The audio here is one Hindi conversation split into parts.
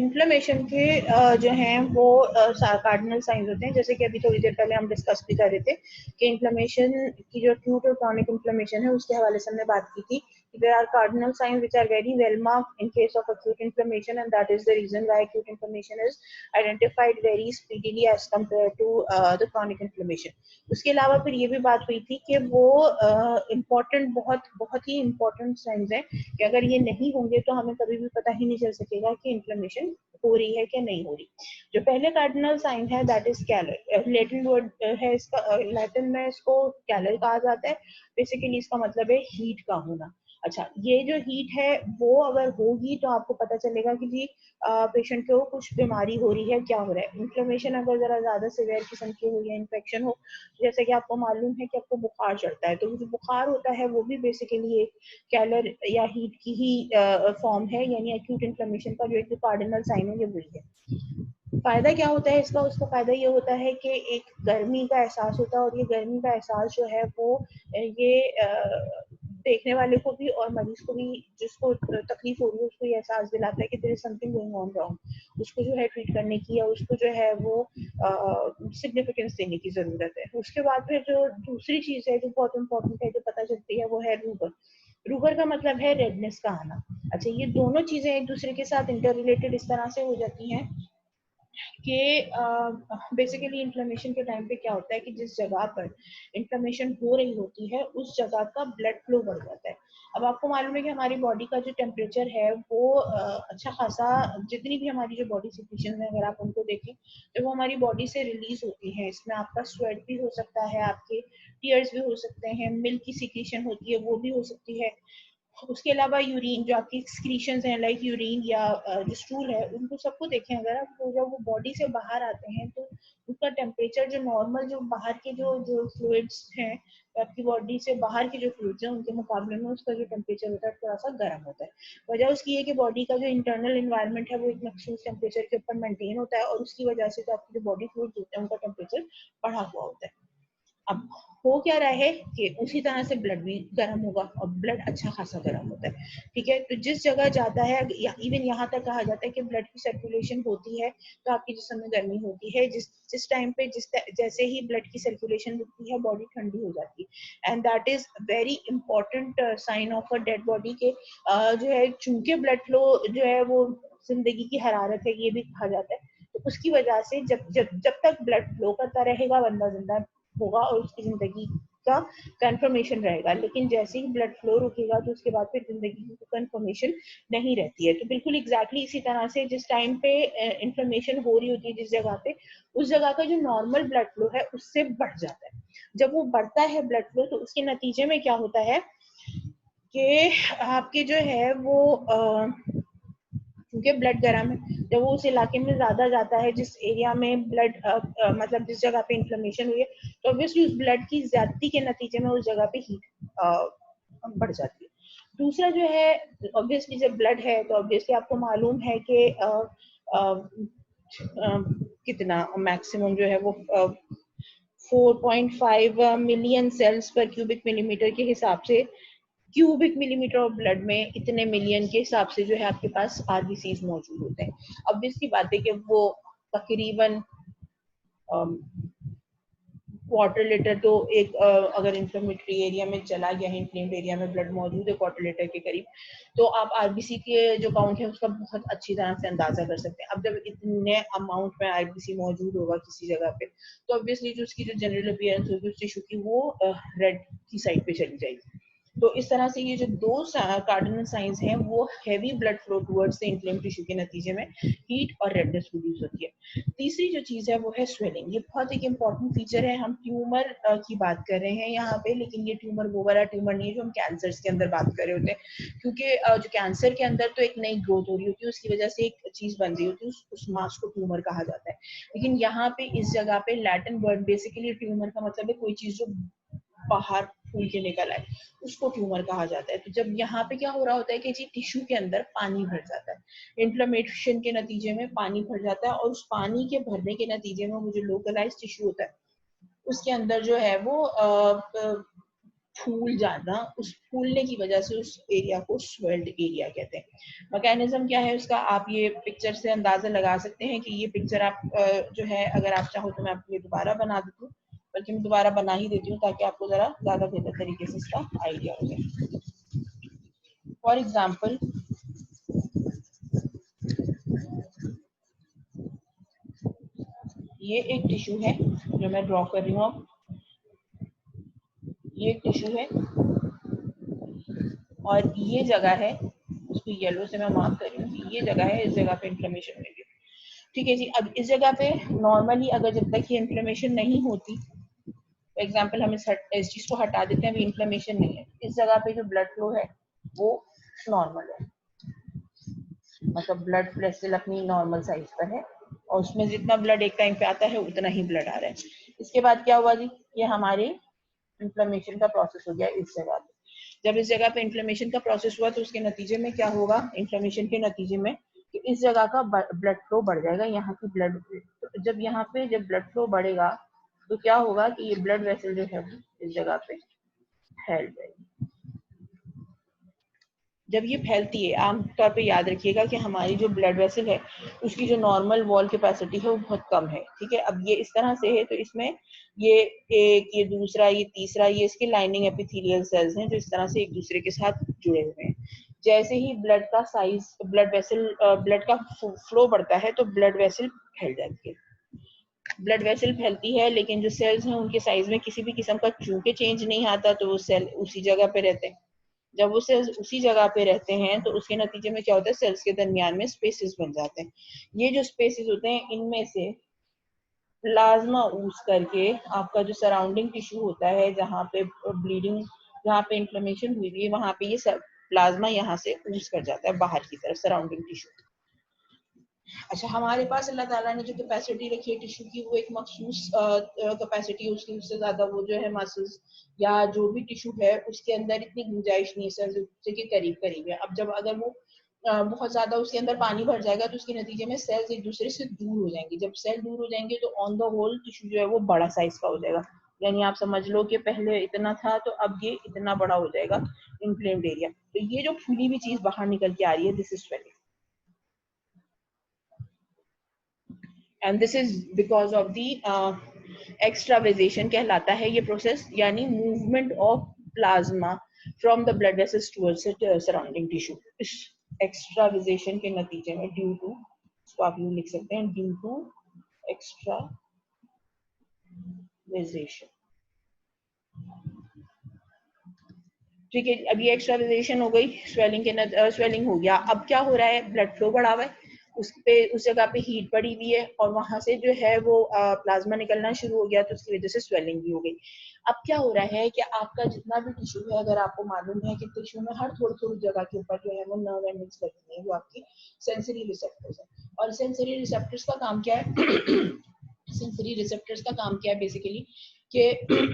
इन्फ्लेमेशन के जो हैं वो कार्डिनल साइंस होते हैं, जैसे कि अभी थोड़ी देर पहले हम डिस्कस भी कर रहे थे कि इन्फ्लेमेशन की जो एक्यूट और क्रॉनिक इन्फ्लेमेशन है उसके हवाले से हमने बात की थी। There are cardinal signs which are very well marked in case of acute inflammation, and that is the reason why acute inflammation is identified very speedily as compared to the chronic inflammation. उसके अलावा फिर ये भी बात हुई थी कि वो इम्पोर्टेंट बहुत बहुत ही इम्पोर्टेंट साइंस हैं कि अगर ये नहीं होंगे तो हमें कभी भी पता ही नहीं चल सकेगा कि इन्फ्लेमेशन हो रही है कि नहीं हो रही। जो पहले कार्डिनल साइन है दैट इज कैलर, लैटिन वर्ड है इसका, लैटिन में इसको कैलर कहा जाता है। बेसिकली इसका मतलब है हीट का होना। अच्छा, ये जो हीट है वो अगर होगी तो आपको पता चलेगा कि जी पेशेंट को कुछ बीमारी हो रही है, क्या हो रहा है। इन्फ्लेमेशन अगर जरा ज्यादा सीवियर किस्म की हो या इन्फेक्शन हो, जैसे कि आपको मालूम है कि आपको बुखार चढ़ता है, तो जो बुखार होता है वो भी बेसिकली एक कैलर या हीट की ही फॉर्म है, यानी एक्यूट इन्फ्लेमेशन का जो एक कार्डिनल साइन है ये वही है। फायदा क्या होता है इसका? उसका फायदा ये होता है कि एक गर्मी का एहसास होता है, और ये गर्मी का एहसास जो है वो ये देखने वाले को भी और मरीज को भी, जिसको तकलीफ हो रही है उसको ये एहसास दिलाता है कि there is something going on wrong. उसको जो है ट्रीट करने की या उसको जो है वो सिग्निफिकेंस देने की जरूरत है। उसके बाद फिर जो दूसरी चीज है जो बहुत इंपॉर्टेंट है जो पता चलती है वो है रूबर। रूबर का मतलब है रेडनेस का आना। अच्छा, ये दोनों चीजें एक दूसरे के साथ इंटर रिलेटेड इस तरह से हो जाती हैं कि बेसिकली इन्फ्लेमेशन के टाइम पे क्या होता है कि जिस जगह पर इन्फ्लेमेशन हो रही होती है उस जगह का ब्लड फ्लो बढ़ जाता है। अब आपको मालूम है कि हमारी बॉडी का जो टेम्परेचर है वो अच्छा खासा, जितनी भी हमारी जो बॉडी सिक्रीशन है अगर आप उनको देखें तो वो हमारी बॉडी से रिलीज होती है। इसमें आपका स्वेट भी हो सकता है, आपके टीयर्स भी हो सकते हैं, मिल्क की सिक्रीशन होती है वो भी हो सकती है। उसके अलावा यूरिन, जो आपकी एक्सक्रीशंस हैं लाइक यूरिन या जो स्टूल है, उनको सबको देखें अगर आप, तो जब वो बॉडी से बाहर आते हैं तो उसका टेम्परेचर जो नॉर्मल जो बाहर के जो फ्लूइड्स हैं, आपकी बॉडी से बाहर के जो फ्लूइड्स हैं उनके मुकाबले में उसका जो टेम्परेचर होता है थोड़ा सा गर्म होता है। वजह उसकी है कि बॉडी का जो इंटरनल इन्वायरमेंट है वो एक मखसूस टेम्परेचर के ऊपर मेंटेन होता है, और उसकी वजह से जो आपकी जो बॉडी फ्लूइड्स होते हैं उनका टेम्परेचर बढ़ा हुआ होता है। अब हो क्या रहा है कि उसी तरह से ब्लड भी गर्म होगा, और ब्लड अच्छा खासा गर्म होता है। ठीक है, तो जिस जगह जाता है, इवन यहाँ तक कहा जाता है कि ब्लड की सर्कुलेशन होती है तो आपके जिस्म में गर्मी होती है। जिस जिस टाइम पे जैसे ही ब्लड की सर्कुलेशन रुकती है बॉडी ठंडी हो जाती है, and that is very important sign of a dead body के जो है, चूंकि ब्लड फ्लो जो है वो जिंदगी की हरारत है ये भी कहा जाता है। तो उसकी वजह से जब जब जब तक ब्लड फ्लो करता रहेगा बंदा जिंदा होगा और उसकी जिंदगी का कंफर्मेशन रहेगा, लेकिन जैसे ही ब्लड फ्लो रुकेगा तो उसके बाद फिर जिंदगी की कंफर्मेशन नहीं रहती है। तो बिल्कुल एग्जैक्टली इसी तरह से जिस टाइम पे इंफ्लेमेशन हो रही होती है जिस जगह पे, उस जगह का जो नॉर्मल ब्लड फ्लो है उससे बढ़ जाता है। जब वो बढ़ता है ब्लड फ्लो तो उसके नतीजे में क्या होता है कि आपके जो है वो क्योंकि ब्लड गर्म है, जब वो उस इलाके में ज्यादा जाता है जिस एरिया में ब्लड मतलब जिस जगह पे इन्फ्लेमेशन हुई है, तो ऑब्वियसली उस ब्लड की ज्यादती के नतीजे में उस जगह पे हीट बढ़ जाती है। दूसरा जो है, ऑब्वियसली जब ब्लड है तो ऑब्वियसली आपको मालूम है कि कितना मैक्सिमम जो है वो 4.5 मिलियन सेल्स पर क्यूबिक मिलीमीटर के हिसाब से, क्यूबिक मिलीमीटर ऑफ ब्लड में इतने मिलियन के हिसाब से जो है आपके पास आरबीसीज मौजूद होते हैं। ऑब्वियसली बात है कि वो तकरीबन क्वार्टर लीटर तो एक अगर इन्फ्लेमेटरी एरिया में चला गया है, इन्फ्लेम्ड एरिया में ब्लड मौजूद है क्वार्टर लीटर के करीब, तो आप आरबीसी के जो काउंट है उसका बहुत अच्छी तरह से अंदाजा कर सकते हैं। अब जब इतने अमाउंट में आरबीसी मौजूद होगा किसी जगह पे तो ऑब्वियसली जो उसकी जो जनरल अपीयरेंस होगी उस टिश्यू की वो रेड की साइड पे चली जाएगी। तो इस तरह से ये जो दो कार्डिनल साइंस हैं वो heavy blood flow towards the inflamed tissue के नतीजे में हीट और रेडनेस प्रोड्यूस होती है। तीसरी जो चीज है वो है स्वेलिंग। ये बहुत एक इंपॉर्टेंट फीचर है। हम ट्यूमर की बात कर रहे हैं यहाँ पे, लेकिन ये ट्यूमर वो वाला ट्यूमर नहीं है जो हम कैंसर के अंदर बात कर रहे होते हैं, क्योंकि जो कैंसर के अंदर तो एक नई ग्रोथ हो रही होती है, उसकी वजह से एक चीज बन रही होती है, उस मास को ट्यूमर कहा जाता है। लेकिन यहाँ पे इस जगह पे लैटिन वर्ड बेसिकली ट्यूमर का मतलब है कोई चीज जो बाहर फूल के निकल आए, उसको ट्यूमर कहा जाता है। तो जब यहाँ पे क्या हो रहा होता है कि जी टिश्यू के अंदर पानी भर जाता है, इन्फ्लेमेशन के नतीजे में पानी भर जाता है, और उस पानी के भरने के नतीजे में वो जो लोकलाइज टिश्यू होता है उसके अंदर जो है वो फूल जाना, उस फूलने की वजह से उस एरिया को स्वेल्ड एरिया कहते हैं। मैकेनिज्म क्या है उसका, आप ये पिक्चर से अंदाजा लगा सकते हैं कि ये पिक्चर आप जो है, अगर आप चाहो तो मैं आपके लिए दोबारा बना देती हूँ, बल्कि मैं दोबारा बना ही देती हूँ ताकि आपको जरा ज्यादा बेहतर तरीके से इसका आइडिया हो जाए। फॉर एग्जाम्पल, ये एक टिश्यू है जो मैं ड्रॉ कर रही हूँ अब। ये एक टिश्यू है और ये जगह है, उसको येलो से मैं मार्क कर रही हूँ, ये जगह है, इस जगह पे इन्फ्लेमेशन हुई है। ठीक है जी, अब इस जगह पे नॉर्मली अगर जब तक ये इन्फ्लेमेशन नहीं होती, फॉर एग्जाम्पल हम इस चीज को हटा देते हैं, अभी इन्फ्लेमेशन नहीं है, इस जगह पे जो ब्लड फ्लो है वो नॉर्मल है, मतलब ब्लड वेसल अपनी नॉर्मल साइज पर है और उसमें जितना ब्लड एक टाइम पे आता है उतना ही ब्लड आ रहा है। इसके बाद क्या हुआ जी, ये हमारे इन्फ्लेमेशन का प्रोसेस हो गया इस जगह पे। जब इस जगह पे इन्फ्लेमेशन का प्रोसेस हुआ तो उसके नतीजे में क्या होगा, इन्फ्लेमेशन के नतीजे में कि इस जगह का ब्लड फ्लो बढ़ जाएगा, यहाँ की ब्लड, तो जब यहाँ पे जब ब्लड फ्लो बढ़ेगा तो क्या होगा कि ये ब्लड वेसल जो है इस जगह पे फैल जाएगी। जब ये फैलती है, आमतौर पे याद रखिएगा कि हमारी जो ब्लड वेसल है उसकी जो नॉर्मल वॉल कैपेसिटी है वो बहुत कम है। ठीक है, अब ये इस तरह से है तो इसमें ये एक, ये दूसरा, ये तीसरा, ये इसके लाइनिंग एपिथेलियल सेल्स हैं जो इस तरह से एक दूसरे के साथ जुड़े हुए हैं। जैसे ही ब्लड का साइज, ब्लड वेसल, ब्लड का फ्लो बढ़ता है तो ब्लड वेसल फैल जाती है। ब्लड वेसल फैलती है लेकिन जो सेल्स हैं उनके साइज में किसी भी किस्म का चूंकि चेंज नहीं आता तो वो सेल उसी जगह पे रहते हैं। जब वो सेल्स उसी जगह पे रहते हैं तो उसके नतीजे में क्या होता है, सेल्स के दरमियान में स्पेसेस बन जाते हैं। ये जो स्पेसेस होते हैं इनमें से प्लाज्मा ऊज करके आपका जो सराउंडिंग टिश्यू होता है, जहाँ पे ब्लीडिंग, जहाँ पे इन्फ्लेमेशन हुई है, वहां पे ये सब प्लाज्मा यहाँ से ऊज कर जाता है बाहर की तरफ, सराउंडिंग टिश्यू। अच्छा, हमारे पास अल्लाह ताला ने जो कैपेसिटी रखी है टिश्यू की, वो एक मखसूस कैपेसिटी है उसकी, उससे ज्यादा वो जो है मसल्स या जो भी टिश्यू है उसके अंदर इतनी गुंजाइश नहीं है, सेल्स के करीब करीब है। अब जब अगर वो बहुत ज्यादा उसके अंदर पानी भर जाएगा तो उसके नतीजे में सेल्स एक दूसरे से दूर हो जाएंगे। जब सेल दूर हो जाएंगे तो ऑन द होल टिश्यू जो है वो बड़ा साइज का हो जाएगा, यानी आप समझ लो कि पहले इतना था तो अब ये इतना बड़ा हो जाएगा, इन्फ्लेम्ड एरिया। तो ये जो फूली हुई चीज बाहर निकल के आ रही है, this is swelling, and this is because of the extravasation कहलाता है ये प्रोसेस, यानी movement of plasma from the blood vessels towards surrounding tissue. इस एक्स्ट्रावेजेशन के नतीजे में, ड्यू टू, इसको आप यूं लिख सकते हैं, ड्यू टू एक्स्ट्रावेजेशन। ठीक है, अब ये एक्स्ट्रावेजेशन हो गई, स्वेलिंग के स्वेलिंग हो गया। अब क्या हो रहा है, ब्लड फ्लो बढ़ा हुआ है, उस जगह पे हीट बढ़ी हुई है और वहां से जो है वो प्लाज्मा निकलना शुरू हो गया तो उसकी वजह से स्वेलिंग भी हो गई। अब क्या हो रहा है कि आपका जितना भी टिश्यू है, अगर आपको मालूम है कि टिश्यू में हर थोड़ी थोड़ी जगह के ऊपर जो है वो नर्व एंडिंग्स लगती है, वो आपकी सेंसरी रिसेप्टर्स है। और सेंसरी रिसेप्टर्स का काम क्या है सेंसरी रिसेप्टर्स का काम क्या है बेसिकली, कि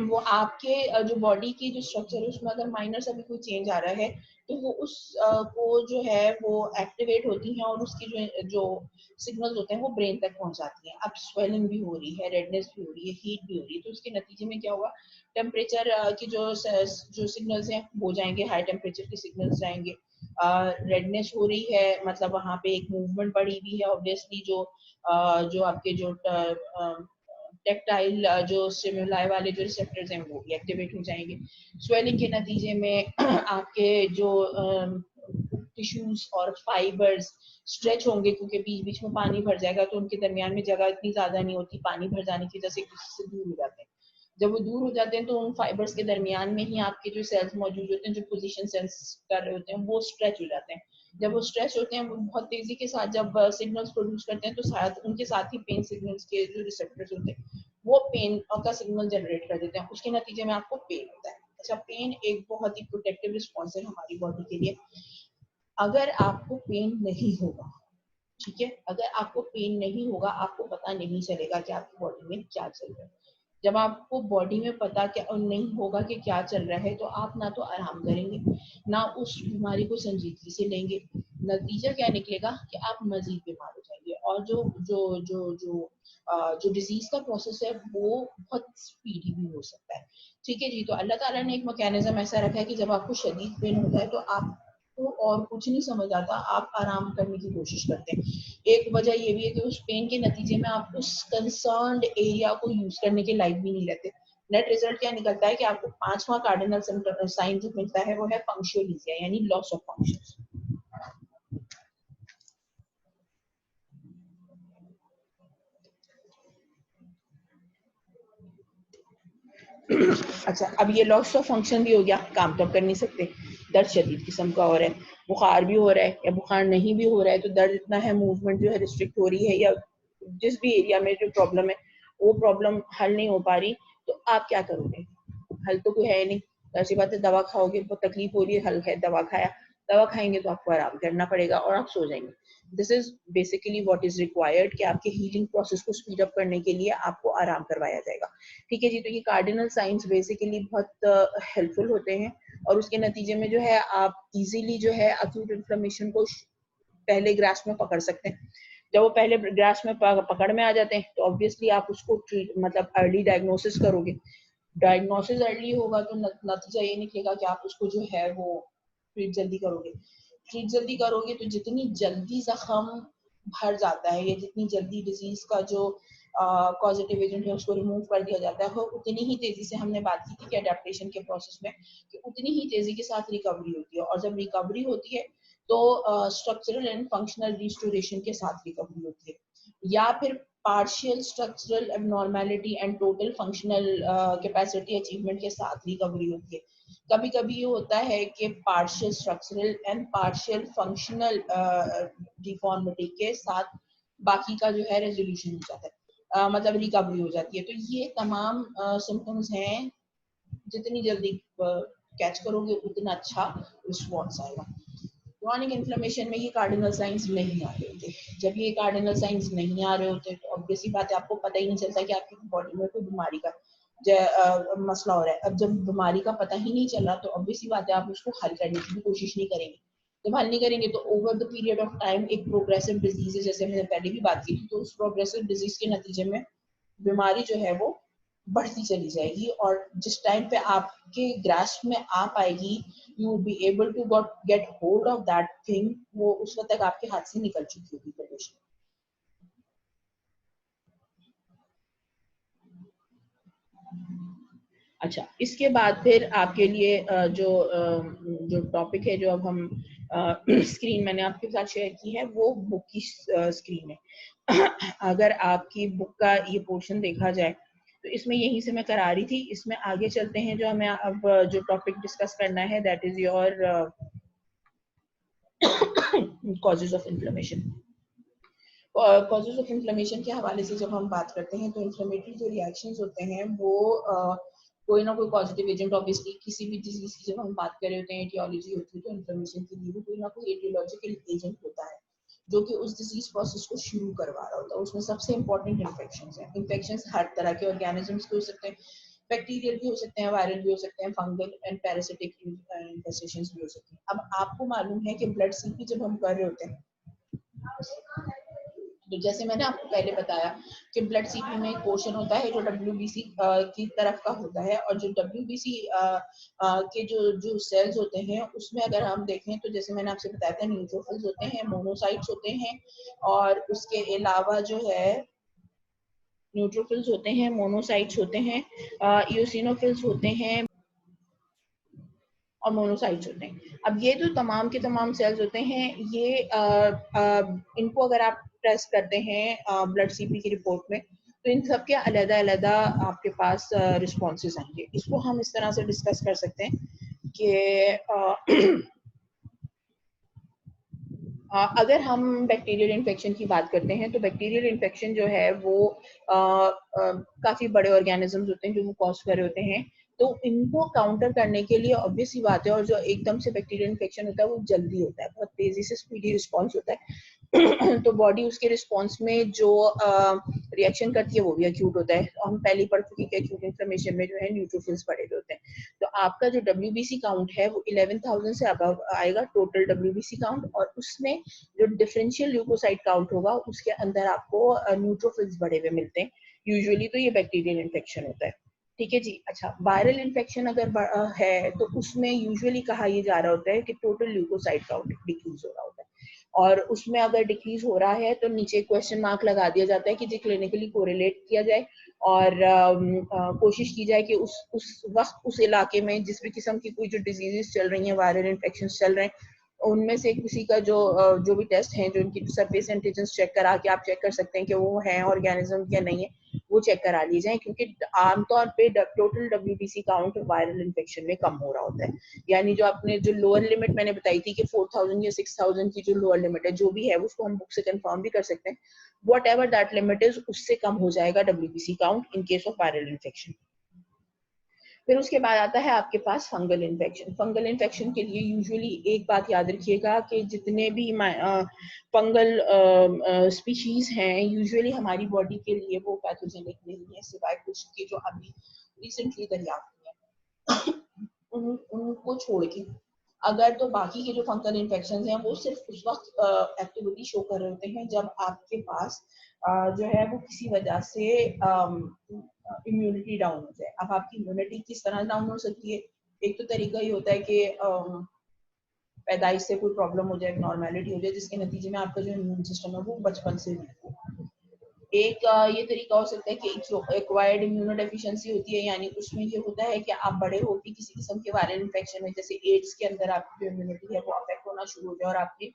वो आपके जो बॉडी की जो स्ट्रक्चर है उसमें अगर माइनर सा भी कोई चेंज आ रहा है तो वो उस को जो है वो एक्टिवेट होती हैं और उसकी जो जो सिग्नल्स होते हैं वो ब्रेन तक पहुंच जाती हैं। अब स्वेलिंग भी हो रही है, रेडनेस भी हो रही है, हीट भी हो रही है, तो उसके नतीजे में क्या होगा, टेम्परेचर की जो सिग्नल्स हैं वो जाएंगे, हाई टेम्परेचर के सिग्नल्स जाएंगे। रेडनेस हो रही है मतलब वहां पे एक मूवमेंट बढ़ी हुई है, ऑब्वियसली जो आपके जो टेक्टाइल जो स्टिमुलाई वाले जो रिसेप्टर्स हैं वो भी एक्टिवेट हो जाएंगे। स्वेलिंग के नतीजे में आपके जो टिश्यूज और फाइबर्स स्ट्रेच होंगे, क्योंकि बीच बीच में पानी भर जाएगा तो उनके दरमियान में जगह इतनी ज्यादा नहीं होती, पानी भर जाने की वजह से एक दूसरे से दूर हो जाते हैं। जब वो दूर हो जाते हैं तो उन फाइबर्स के दरमियान में ही आपके जो सेल्स मौजूद होते हैं, जो पोजीशन सेंस कर रहे होते हैं, वो स्ट्रेच हो जाते हैं। जब वो स्ट्रेच होते हैं, वो बहुत तेजी के साथ जब सिग्नल्स प्रोड्यूस करते हैं तो साथ उनके साथ ही पेन सिग्नल्स के जो रिसेप्टर्स होते हैं वो पेन का सिग्नल जनरेट कर देते हैं, उसके नतीजे में आपको पेन होता है। अच्छा, पेन एक बहुत ही प्रोटेक्टिव रिस्पॉन्स है हमारी बॉडी के लिए। अगर आपको पेन नहीं होगा, ठीक है, अगर आपको पेन नहीं होगा, आपको पता नहीं चलेगा कि आपकी बॉडी में क्या चल रहा है। जब आपको बॉडी में पता क्या नहीं होगा कि क्या चल रहा है तो आप ना तो आराम करेंगे, ना उस बीमारी को संजीदगी से लेंगे। नतीजा क्या निकलेगा कि आप मजीद बीमार हो जाएंगे और जो डिजीज का प्रोसेस है वो बहुत स्पीडी भी हो सकता है। ठीक है जी, तो अल्लाह ताला ने एक मैकेनिज्म ऐसा रखा है कि जब आपको शदीद पेन होता है तो आपको और कुछ नहीं समझ आता, आप आराम करने की कोशिश करते हैं। एक वजह ये भी है कि उस पेन के नतीजे में आप उस कंसर्न्ड एरिया को यूज करने के लायक भी नहीं रहते। नेट रिजल्ट क्या निकलता है कि आपको 5वां कार्डिनल साइन जो मिलता है वो है फंक्शनलिजिया, यानी लॉस ऑफ फंक्शन। अच्छा, अब ये लॉस ऑफ फंक्शन भी हो गया, काम तो कर नहीं सकते, दर्द शदीद किस्म का हो रहा है, बुखार भी हो रहा है या बुखार नहीं भी हो रहा है तो दर्द इतना है, मूवमेंट जो है रिस्ट्रिक्ट हो रही है, या जिस भी एरिया में जो प्रॉब्लम है वो प्रॉब्लम हल नहीं हो पा रही, तो आप क्या करोगे? हल तो कोई है नहीं, ऐसी बात है दवा खाओगे, बहुत तकलीफ हो रही है, हल है दवा खाया, दवा खाएंगे तो आपको आराम करना पड़ेगा और आप सो जाएंगे। This is basically what is required कि आपके हीलिंग प्रोसेस को स्पीड अप करने के लिए आपको आराम करवाया जाएगा। ठीक है जी, तो ये कार्डिनल साइंस बेसिकली बहुत हेल्पफुल होते हैं और उसके नतीजे में जो है आप इजीली जो है अक्यूट इन्फ्लेमेशन को पहले ग्रास्प में पकड़ सकते हैं। जब वो पहले ग्रास्प में पकड़ में आ जाते हैं तो ऑब्वियसली आप उसको ट्रीट मतलब अर्ली डायग्नोसिस करोगे। डायग्नोसिस अर्ली होगा तो नतीजा ये निकलेगा कि आप उसको जो है वो ट्रीट जल्दी करोगे। ट्रीट जल्दी करोगे तो जितनी जल्दी जख्म भर जाता है या जितनी जल्दी डिजीज का जो कॉजेटिव एजेंट है उसको रिमूव कर दिया जाता है, उतनी ही तेजी से, हमने बात की थी कि अडेप्टेशन के प्रोसेस में, कि उतनी ही तेजी के साथ रिकवरी होती है। और जब रिकवरी होती है तो स्ट्रक्चरल एंड फंक्शनल रिस्टोरेशन के साथ रिकवरी होती है, या फिर partial structural abnormality and total functional capacity achievement के साथ रिकवरी होती है। कभी कभी ये होता है कि partial structural and partial functional deformity के साथ बाकी का जो है रेजोल्यूशन हो जाता है, मतलब रिकवरी हो जाती है। तो ये तमाम सिम्टम्स हैं, जितनी जल्दी कैच करोगे उतना अच्छा रिस्पॉन्स आएगा। क्रॉनिक इन्फ्लेमेशन में ये कार्डिनल साइंस नहीं आ रहे होते। जब ये कार्डिनल साइंस नहीं आ रहे होते तो ऑब्वियसली बात है, आपको पता ही नहीं चलता कि आपकी बॉडी में कोई बीमारी का मसला हो रहा है। अब जब बीमारी का पता ही नहीं चला तो ऑब्वियसली बात है आप उसको हल करने की भी कोशिश नहीं करेंगे। जब हल नहीं करेंगे तो over the period of time एक प्रोग्रेसिव डिजीज है, जैसे मैंने पहले भी बात की थी, तो उस प्रोग्रेसिव डिजीज के नतीजे में बीमारी जो है वो बढ़ती चली जाएगी और जिस टाइम पे आपके ग्रास्प में आ पाएगी, you will be able to get hold of that thing, वो उस वक्त तक आपके हाथ से निकल चुकी होगी कंडीशन। अच्छा, इसके बाद फिर आपके लिए जो टॉपिक है जो अब हम स्क्रीन मैंने आपके साथ शेयर की है वो बुक की स्क्रीन है। अगर आपकी बुक का ये पोर्शन देखा जाए तो इसमें यहीं से मैं करा रही थी, इसमें आगे चलते हैं। जो हमें अब जो टॉपिक डिस्कस करना है that is your causes of inflammation. Causes of inflammation के हवाले से जब हम बात करते हैं तो इन्फ्लेमेटरी जो रिएक्शंस होते हैं वो कोई ना कोई पॉजिटिव एजेंट, ऑब्वियसली किसी भी डिजीज की जब हम बात कर रहे होते हैं, एटियोलॉजी होती है तो इन्फ्लेमेशन के लिए भी कोई ना कोई एटियोलॉजिकल एजेंट होता है जो कि उस डिजीज प्रोसेस को शुरू करवा रहा होता है। उसमें सबसे इंपॉर्टेंट इन्फेक्शंस हैं। इन्फेक्शंस हर तरह के ऑर्गेनिजम्स के हो सकते हैं, बैक्टीरियल भी हो सकते हैं, वायरल भी हो सकते हैं, फंगल एंड पैरासिटिक इन्फेस्टेशंस भी हो सकते हैं। अब आपको मालूम है कि ब्लड सीपी जब हम कर रहे होते हैं तो जैसे मैंने आपको पहले बताया कि ब्लड सीपी में एक पोर्शन होता है जो डब्ल्यूबीसी की तरफ का होता है, और जो डब्ल्यूबीसी के जो सेल्स होते हैं उसमें अगर हम देखें तो जैसे मैंने आपसे बताया था, न्यूट्रोफिल्स होते हैं, मोनोसाइट्स होते हैं, और उसके अलावा जो है न्यूट्रोफिल्स होते हैं, मोनोसाइट्स होते हैं, इओसिनोफिल्स होते हैं और मोनोसाइट्स होते हैं। अब ये जो तमाम के तमाम सेल्स होते हैं ये इनको अगर आप टेस्ट करते हैं ब्लड सीपी की रिपोर्ट में तो इन सब के अलग अलग आपके पास रिस्पॉन्सेज आएंगे। इसको हम इस तरह से डिस्कस कर सकते हैं कि अगर हम बैक्टीरियल इन्फेक्शन की बात करते हैं तो बैक्टीरियल इन्फेक्शन जो है वो काफ़ी बड़े ऑर्गेनिजम्स होते हैं जो वो कॉज कर रहे होते हैं, तो इनको काउंटर करने के लिए ऑब्वियस सी बात है, और जो एकदम से बैक्टीरियल इन्फेक्शन होता है वो जल्दी होता है, बहुत तेजी से स्पीडी रिस्पॉन्स होता है। तो बॉडी उसके रिस्पॉन्स में जो रिएक्शन करती है वो भी एक्यूट होता है। हम पहले पढ़ चुके हैं कि एक्यूट इन्फ्लेमेशन में जो है न्यूट्रोफिल्स बढ़े होते हैं। तो आपका जो WBC काउंट है वो 11,000 से अबव आएगा टोटल WBC काउंट, और उसमें जो डिफरेंशियल ल्यूकोसाइट काउंट होगा उसके अंदर आपको न्यूट्रोफिल्स बढ़े हुए मिलते हैं। यूजुअली तो ये बैक्टीरियल इन्फेक्शन होता है, ठीक है जी। अच्छा, वायरल इन्फेक्शन अगर है तो उसमें यूजुअली कहा ये जा रहा होता है कि टोटल ल्यूकोसाइट काउंट डिक्रीज हो रहा होता है, और उसमें अगर डिक्रीज हो रहा है तो नीचे क्वेश्चन मार्क लगा दिया जाता है कि जी क्लिनिकली कोरिलेट किया जाए, और कोशिश की जाए कि उस वक्त उस इलाके में जिस भी किस्म की कोई जो डिजीजेस चल रही हैं, वायरल इन्फेक्शन चल रहे हैं, उनमें से किसी का जो भी टेस्ट हैं, जो उनकी सरफेस एंटीजन चेक करा के आप चेक कर सकते हैं कि वो है ऑर्गेनिज्म या नहीं है, वो चेक करा ली जाए, क्योंकि आमतौर पे total WBC count viral infection में कम हो रहा होता है। यानी जो आपने जो लोअर लिमिट मैंने बताई थी कि 4,000 या 6,000 की जो लोअर लिमिट है, जो भी है उसको हम बुक से कंफर्म भी कर सकते हैं, what ever that limit is, उससे कम हो जाएगा WBC count in case of viral infection. फिर उसके बाद आता है आपके पास फंगल इन्फेक्शन। फंगल इन्फेक्शन के लिए यूजुअली एक बात याद रखिएगा कि जितने भी फंगल स्पीशीज हैं यूजुअली हमारी बॉडी के लिए वो पैथोजेनिक नहीं है, सिवाय कुछ के जो अभी रिसेंटली दरियाफ्त हुए हैं उनको छोड़ के। अगर तो बाकी के जो फंगल इन्फेक्शन हैं वो सिर्फ उस वक्त एक्टिविटी शो कर रहे होते हैं जब आपके पास जो है वो किसी वजह से इम्यूनिटी डाउन हो जाए। अब आपकी इम्यूनिटी किस तरह डाउन हो सकती है? एक तो तरीका ये होता है कि पैदाइश से कोई प्रॉब्लम हो जाए, नॉर्मेलिटी हो जाए, जिसके नतीजे में आपका जो इम्यून सिस्टम है वो बचपन से वीक हो। एक ये तरीका हो सकता है कि एक्वायर्ड इम्यूनोडेफिशिएंसी होती है, यानी उसमें ये होता है कि आप बड़े होकर किसी किस्म के वायरल इन्फेक्शन में, जैसे एड्स के अंदर आपकी जो इम्यूनिटी है वो अफेक्ट होना शुरू हो जाए और आपके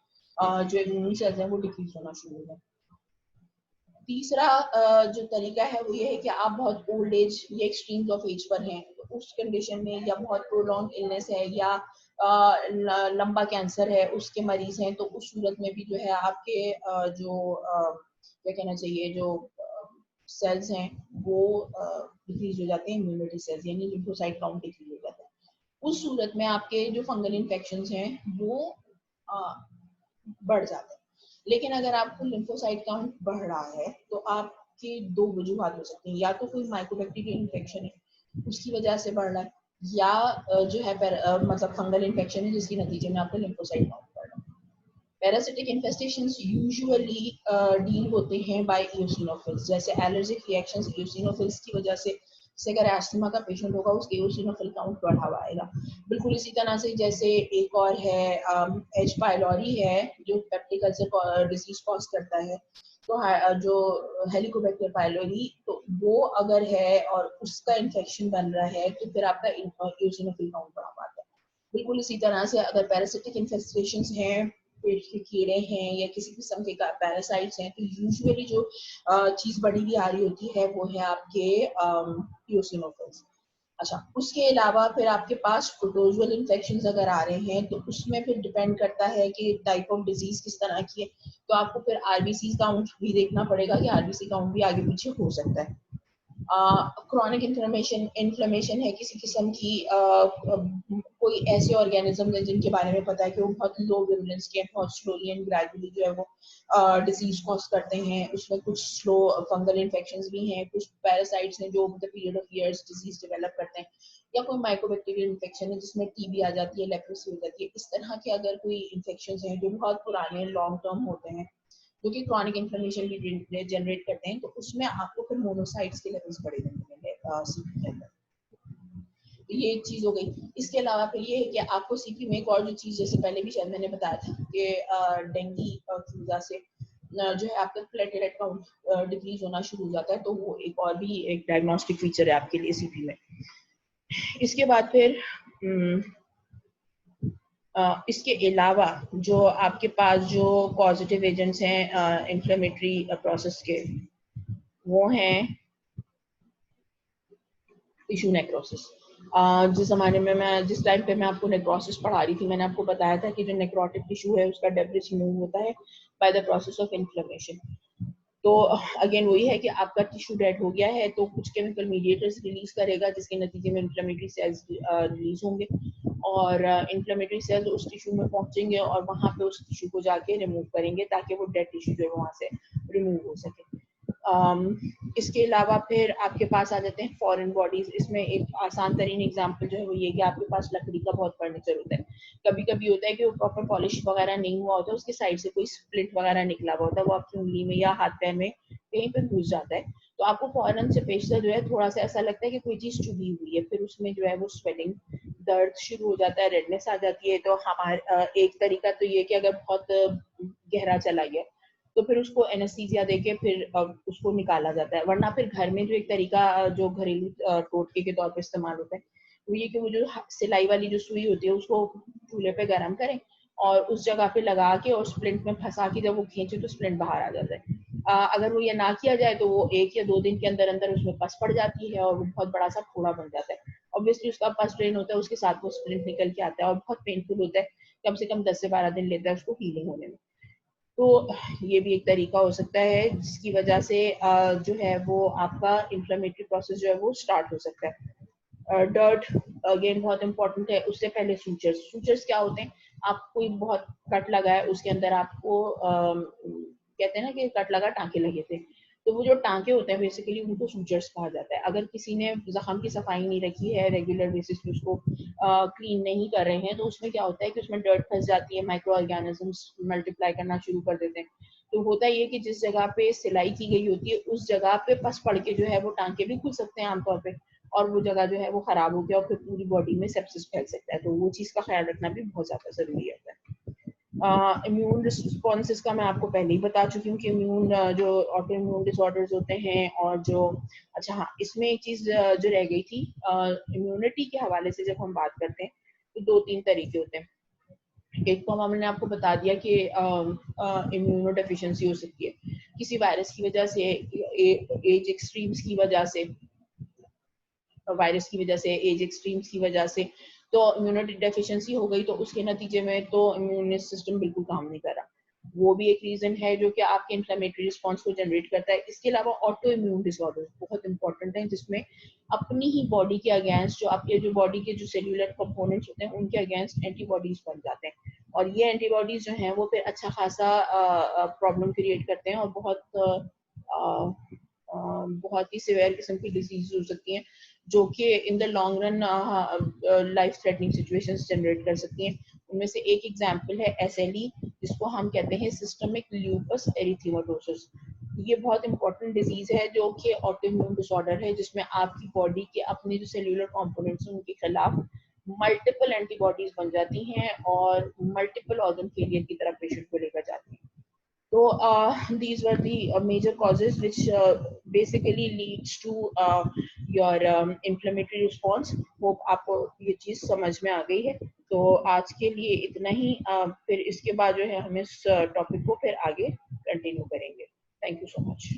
जो इम्यून सेल्स हैं वो डिक्रीज होना शुरू हो जाए। तीसरा जो तरीका है वो ये है कि आप बहुत ओल्ड एज या एक्सट्रीम्स ऑफ एज पर हैं, तो उस कंडीशन में, या बहुत प्रोलॉन्ग इलनेस है, या लंबा कैंसर है उसके मरीज हैं, तो उस सूरत में भी जो है आपके जो क्या कहना चाहिए, जो सेल्स हैं वो डिक्रीज हो जाते हैं, इम्यूनिटी सेल्स यानी लिम्फोसाइट काउंट डिक्रीज हो जाता है। उस सूरत में आपके जो फंगल इन्फेक्शंस हैं वो बढ़ जाते हैं। लेकिन अगर आपको लिम्फोसाइट काउंट बढ़ रहा है तो आपके दो वजूहत हो सकती हैं, या तो कोई माइकोबैक्टीरियल इन्फेक्शन है उसकी वजह से बढ़ रहा है, या जो है मतलब फंगल इन्फेक्शन है जिसके नतीजे में आपका लिम्फोसाइट काउंट बढ़ रहा है। पैरासिटिक इन्फेस्टेशंस यूजुअली डील होते हैं बाय इओसिनोफिल्स, जैसे एलर्जिक रिएक्शंस इओसिनोफिल्स की वजह से। जैसे अगर एस्थमा का पेशेंट होगा उसके इओसिनोफिल काउंट बढ़ा हुआ आएगा। बिल्कुल इसी तरह से जैसे एक और है एच पाइलोरी है जो पेप्टिक अल्सर डिजीज कॉज करता है, तो जो हेलिकोबैक्टर पाइलोरी, तो वो अगर है और उसका इन्फेक्शन बन रहा है तो फिर आपका इओसिनोफिल काउंट बढ़ा पाता है। बिल्कुल इसी तरह से अगर पैरासिटिक इन्फेस्टेशंस हैं, पेट के कीड़े हैं या किसी किस्म के पैरासाइट्स हैं, तो यूजुअली जो चीज बढ़ी हुई आ रही होती है वो है आपके इओसिनोफिल्स। अच्छा, उसके अलावा फिर आपके पास प्रोटोजुअल इन्फेक्शंस अगर आ रहे हैं तो उसमें फिर डिपेंड करता है कि टाइप ऑफ डिजीज किस तरह की है, तो आपको फिर आरबीसी काउंट भी देखना पड़ेगा कि आरबीसी काउंट भी आगे पीछे हो सकता है। क्रॉनिक इन्फ्लेमेशन है किसी किस्म की, कोई ऐसे ऑर्गेनिज्म है जिनके बारे में पता है कि वो बहुत लो विरुलेंस के, बहुत स्लोली एंड ग्रेजुअली जो है वो डिजीज कॉज करते हैं, उसमें कुछ स्लो फंगल इन्फेक्शंस भी हैं, कुछ पैरासाइट्स हैं जो मतलब period of years disease develop करते हैं, या कोई माइकोबैक्टीरियल इन्फेक्शन है जिसमें टीबी आ जाती है, लेप्रोसी हो जाती है। इस तरह के अगर कोई इन्फेक्शंस हैं जो बहुत पुराने लॉन्ग टर्म होते हैं जो कि क्रॉनिक इन्फ्लेमेशन भी जनरेट करते हैं, तो उसमें आपको फिर मोनोसाइट्स के लेवल्स बढ़े मिलेंगे सीपी के अंदर। तो ये एक चीज हो गई। इसके अलावा फिर ये है कि आपको सीपी में एक और जो चीज, जैसे पहले भी शायद मैंने बताया था कि डेंगू की वजह से जो है आपका प्लेटलेट काउंट डिक्रीज होना शुरू हो जाता है, तो वो एक और भी एक डायग्नोस्टिक फीचर है आपके लिए सीपी में। इसके बाद फिर इसके अलावा जो आपके पास जो पॉजिटिव एजेंट्स हैं इन्फ्लेमेटरी प्रोसेस के, वो हैं टिश्यू नेक्रोसिस। जिस जमाने में जिस टाइम पे मैं आपको नेक्रोसिस पढ़ा रही थी, मैंने आपको बताया था कि जो नेक्रोटिक टिश्यू है उसका डेब्रिस रिमूव होता है by the process of inflammation. तो अगेन वही है कि आपका टिश्यू डेड हो गया है तो कुछ केमिकल मीडिएटर्स रिलीज करेगा जिसके नतीजे में इन्फ्लेमेटरी सेल्स रिलीज होंगे, और इन्फ्लेमेटरी सेल्स उस टिश्यू में पहुंचेंगे और वहां पे उस टिश्यू को जाके रिमूव करेंगे ताकि वो डेड टिश्यू जो है वहां से रिमूव हो सके। इसके अलावा फिर आपके पास आ जाते हैं फॉरेन बॉडीज। इसमें एक आसान तरीन एग्जांपल जो है वो ये कि आपके पास लकड़ी का बहुत फर्नीचर होता है। कभी कभी होता है कि वो प्रॉपर पॉलिश वगैरह नहीं हुआ होता, उसके साइड से कोई स्प्लिट वगैरह निकला हुआ होता है, वो आपकी उंगली में या हाथ पैर में कहीं पर घुस जाता है। तो आपको फौरन से पेशा जो है थोड़ा सा ऐसा लगता है कि कोई चीज चुभी हुई है, फिर उसमें जो है वो स्वेलिंग, दर्द शुरू हो जाता है, रेडनेस आ जाती है। तो हमारे एक तरीका तो ये कि अगर बहुत गहरा चला गया तो फिर उसको एनेस्थीसिया देके फिर उसको निकाला जाता है। वरना फिर घर में जो एक तरीका जो घरेलू टोटके के तौर पर इस्तेमाल होता है वो ये कि वो जो सिलाई वाली जो सुई होती है उसको चूल्हे पे गर्म करें और उस जगह पे लगा के और स्प्लिंट में फंसा के जब वो खींचे तो स्प्लिंट बाहर आ जाता है। अगर वो ये ना किया जाए तो वो 1 या 2 दिन के अंदर अंदर उसमें पस पड़ जाती है और वो बहुत बड़ा सा फोड़ा बन जाता है। ऑब्वियसली उसका पस ड्रेन होता है, उसके साथ वो स्प्लिंट निकल के आता है और बहुत पेनफुल होता है। कम से कम 10 से 12 दिन लेता है उसको हीलिंग होने में। तो ये भी एक तरीका हो सकता है जिसकी वजह से जो है वो आपका इंफ्लेमेटरी प्रोसेस जो है वो स्टार्ट हो सकता है। डर्ट अगेन बहुत इंपॉर्टेंट है। उससे पहले सूचर्स, सूचर्स क्या होते हैं? आप कोई बहुत कट लगा है, उसके अंदर आपको कहते हैं ना कि कट लगा, टांके लगे थे, तो वो जो टांके होते हैं बेसिकली उनको सूचर्स कहा जाता है। अगर किसी ने जख्म की सफाई नहीं रखी है, रेगुलर बेसिस पे उसको क्लीन नहीं कर रहे हैं, तो उसमें क्या होता है कि उसमें डर्ट फंस जाती है, माइक्रो ऑर्गेनिजम्स मल्टीप्लाई करना शुरू कर देते हैं। तो होता ये कि जिस जगह पे सिलाई की गई होती है उस जगह पे पस पड़ के जो है वो टांके भी खुल सकते हैं आमतौर पे, और वो जगह जो है वो खराब हो गया और फिर पूरी बॉडी में सेप्सिस फैल सकता है। तो वो चीज का ख्याल रखना भी बहुत ज्यादा जरूरी होता है। इम्यून रिस्पॉन्सेज का मैं आपको पहले ही बता चुकी हूँ कि इम्यून जो ऑटो इम्यून डिसऑर्डर्स होते हैं और जो, अच्छा हाँ, इसमें एक चीज जो रह गई थी, इम्यूनिटी के हवाले से जब हम बात करते हैं तो 2-3 तरीके होते हैं। एक तो हमने आपको बता दिया कि इम्यूनो डेफिशिएंसी हो सकती है किसी वायरस की वजह से, एज एक्सट्रीम्स की वजह से, वायरस की वजह से, एज एक्सट्रीम्स की वजह से। तो इम्यूनिटी डेफिशिएंसी हो गई तो उसके नतीजे में तो इम्यून सिस्टम बिल्कुल काम नहीं कर रहा। वो भी एक रीजन है जो कि आपके इन्फ्लेमेटरी रिस्पॉन्स को जनरेट करता है। इसके अलावा ऑटो इम्यून डिसऑर्डर बहुत इंपॉर्टेंट है, जिसमें अपनी ही बॉडी के अगेंस्ट, जो आपके जो बॉडी के जो सेल्यूलर कंपोनेंट्स होते हैं उनके अगेंस्ट एंटीबॉडीज बन जाते हैं, और ये एंटीबॉडीज जो हैं वो फिर अच्छा खासा प्रॉब्लम क्रिएट करते हैं और बहुत ही सिवियर किस्म की डिजीज हो सकती हैं जो कि in the long run life threatening situations generate कर सकती हैं। उनमें से एक एग्जांपल है SLE, जिसको हम कहते हैं सिस्टमिक ल्यूपस एरिथेमेटोसस। ये बहुत इंपॉर्टेंट डिजीज है जो कि ऑटोइम्यून डिसऑर्डर है, जिसमें आपकी बॉडी के अपने जो सेल्यूलर कंपोनेंट्स हैं उनके खिलाफ मल्टीपल एंटीबॉडीज बन जाती हैं और मल्टीपल ऑर्गन फेलियर की तरफ पेशेंट को लेकर जाती हैं। So these were the major causes which basically leads to your inflammatory response. Hope आपको ये चीज समझ में आ गई है। तो आज के लिए इतना ही। फिर इसके बाद जो है हम इस टॉपिक को फिर आगे कंटिन्यू करेंगे। Thank you so much.